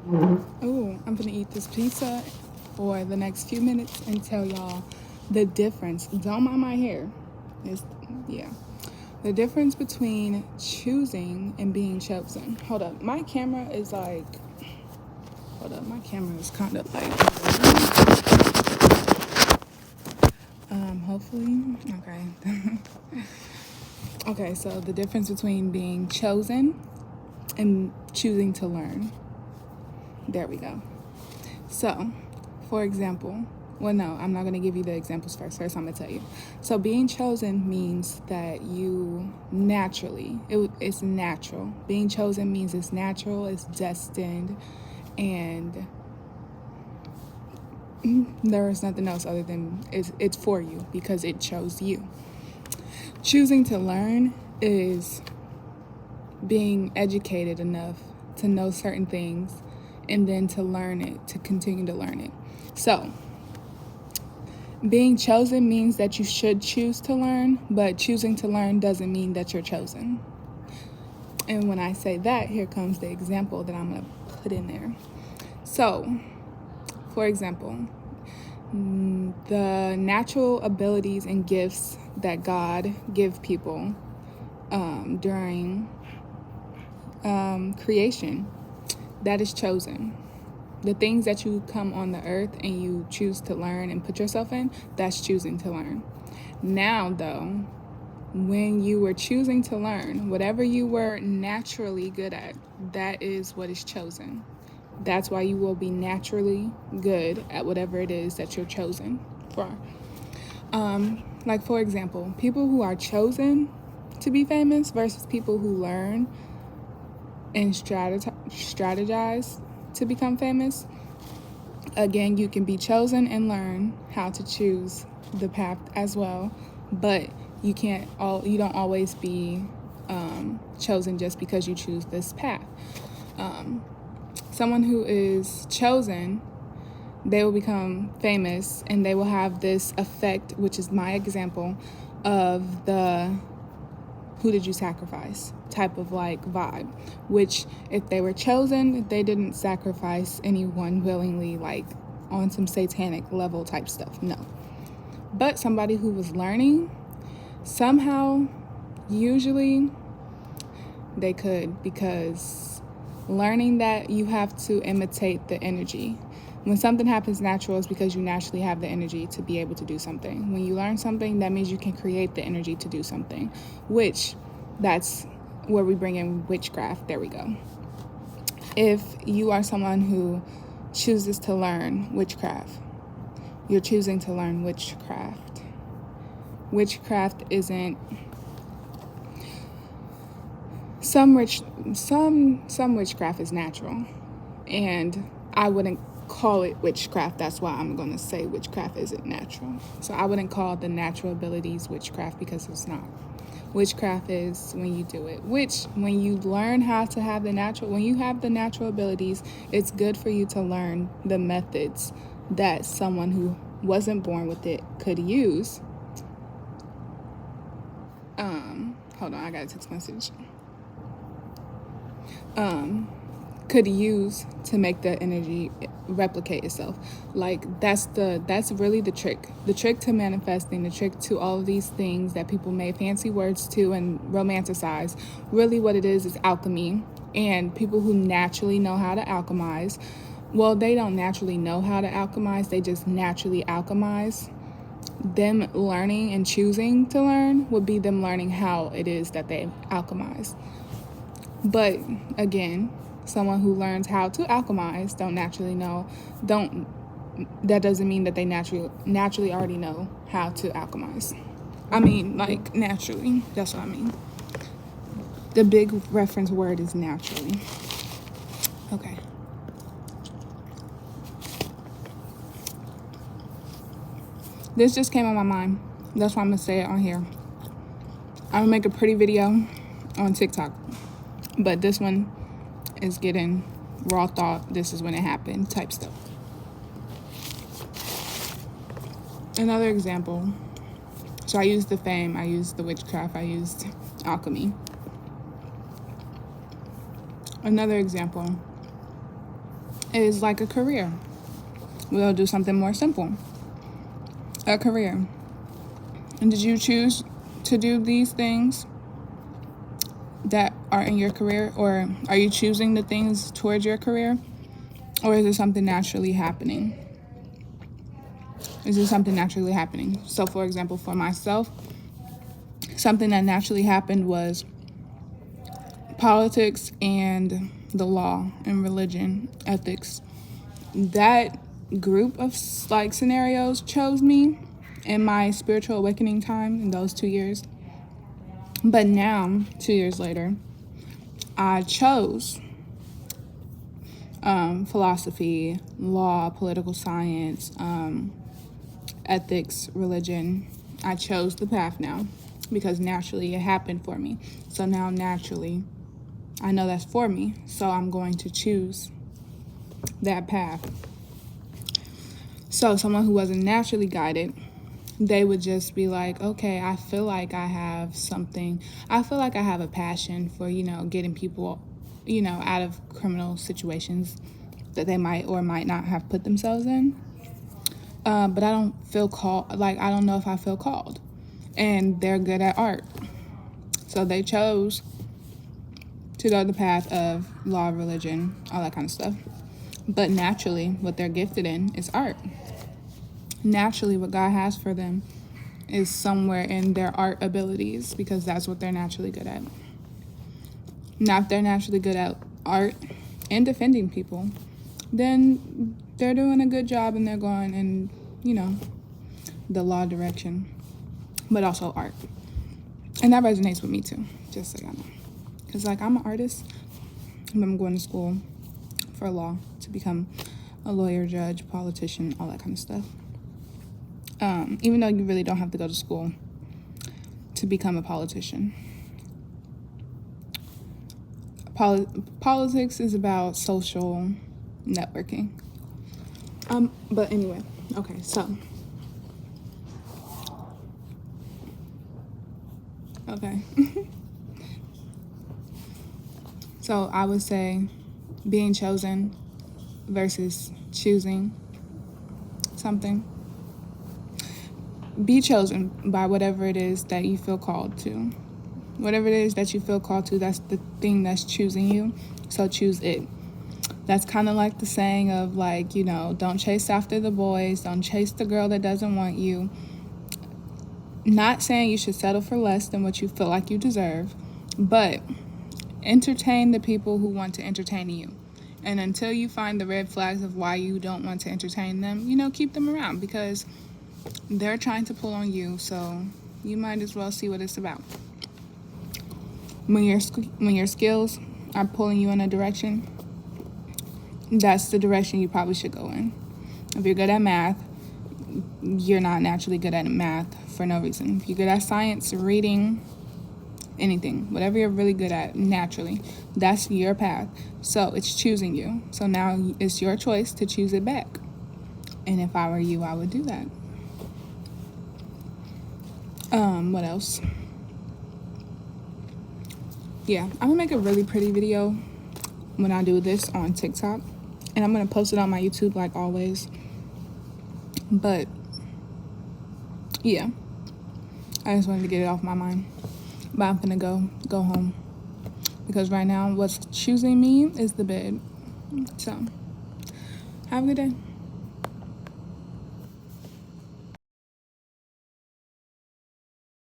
Oh, I'm gonna eat this pizza for the next few minutes and tell y'all the difference. Don't mind my hair. It's, yeah. The difference between choosing and being chosen. Hold up. My camera is like, hold up. My camera is kind of like, hopefully. Okay. Okay, so the difference between being chosen and choosing to learn. There we go. So, for example, well, no, I'm not going to give you the examples first. First, I'm going to tell you. So, being chosen means that you naturally, it's natural. Being chosen means it's natural, it's destined, and there is nothing else other than it's for you because it chose you. Choosing to learn is being educated enough to know certain things and then to learn it, to continue to learn it. So, being chosen means that you should choose to learn, but choosing to learn doesn't mean that you're chosen. And when I say that, here comes the example that I'm going to put in there. So, for example, the natural abilities and gifts that God give people during creation, that is chosen. The things that you come on the earth and you choose to learn and put yourself in, that's choosing to learn. Now, though, when you were choosing to learn, whatever you were naturally good at, that is what is chosen. That's why you will be naturally good at whatever it is that you're chosen for. Like, for example, people who are chosen to be famous versus people who learn and strategize to become famous. Again, you can be chosen and learn how to choose the path as well, but you don't always be chosen just because you choose this path. Someone who is chosen, they will become famous and they will have this effect, which is my example of the who did you sacrifice type of like vibe, which if they were chosen, they didn't sacrifice anyone willingly, like on some satanic level type stuff. No. But somebody who was learning, somehow, usually they could, because learning that you have to imitate the energy. When something happens natural, it's because you naturally have the energy to be able to do something. When you learn something, that means you can create the energy to do something, which that's where we bring in witchcraft. There we go. If you are someone who chooses to learn witchcraft, you're choosing to learn witchcraft. Witchcraft isn't some witchcraft is natural, and I wouldn't call it witchcraft. That's why I'm going to say witchcraft isn't natural. So I wouldn't call the natural abilities witchcraft because it's not. Witchcraft is when you do it, which when you learn how to have when you have the natural abilities, it's good for you to learn the methods that someone who wasn't born with it could use. Hold on, I got a text message. Could use to make the energy replicate itself. Like that's really the trick to manifesting, the trick to all of these things that people made fancy words to and romanticize. Really what it is alchemy. And people who naturally know how to alchemize, well, they don't naturally know how to alchemize, they just naturally alchemize. Them learning and choosing to learn would be them learning how it is that they alchemize. But again, someone who learns how to alchemize that doesn't mean that they naturally already know how to alchemize. I mean, like, naturally. That's what I mean. The big reference word is naturally. Okay. This just came on my mind. That's why I'm going to say it on here. I'm going to make a pretty video on TikTok. But this one is getting raw thought. This is when it happened type stuff. Another example. So I used the fame. I used the witchcraft. I used alchemy. Another example. is like a career. We'll do something more simple. A career. And did you choose to do these things that are in your career? Or are you choosing the things towards your career? Or is it something naturally happening? Is it something naturally happening? So, for example, for myself, something that naturally happened was politics and the law and religion, ethics. That group of like scenarios chose me in my spiritual awakening time in those 2 years. But now, 2 years later, I chose philosophy, law, political science, ethics, religion. I chose the path now because naturally it happened for me. So now naturally I know that's for me, so I'm going to choose that path. So someone who wasn't naturally guided, they would just be like, okay, I feel like I have something. I feel like I have a passion for, getting people, out of criminal situations that they might or might not have put themselves in. But I don't feel called, I don't know if I feel called. And they're good at art. So they chose to go the path of law, religion, all that kind of stuff. But naturally, what they're gifted in is art. Naturally, what God has for them is somewhere in their art abilities because that's what they're naturally good at. Now, if they're naturally good at art and defending people, then they're doing a good job and they're going in, the law direction, but also art. And that resonates with me too, just so y'all know. Because, I'm an artist, and I'm going to school for law to become a lawyer, judge, politician, all that kind of stuff. Even though you really don't have to go to school to become a politician. Politics is about social networking. But anyway, okay, so. Okay. So I would say being chosen versus choosing something. Be chosen by whatever it is that you feel called to. Whatever it is that you feel called to, that's the thing that's choosing you. So choose it. That's kind of like the saying of don't chase after the boys. Don't chase the girl that doesn't want you. Not saying you should settle for less than what you feel like you deserve, but entertain the people who want to entertain you. And until you find the red flags of why you don't want to entertain them, keep them around because they're trying to pull on you, so you might as well see what it's about. When your skills are pulling you in a direction, that's the direction you probably should go in. If you're good at math, you're not naturally good at math for no reason. If you're good at science, reading, anything, whatever you're really good at naturally, that's your path. So it's choosing you. So now it's your choice to choose it back. And if I were you, I would do that. What else? Yeah, I'm gonna make a really pretty video when I do this on TikTok. And I'm gonna post it on my YouTube like always. But yeah, I just wanted to get it off my mind. But I'm gonna go home because right now what's choosing me is the bed. So have a good day.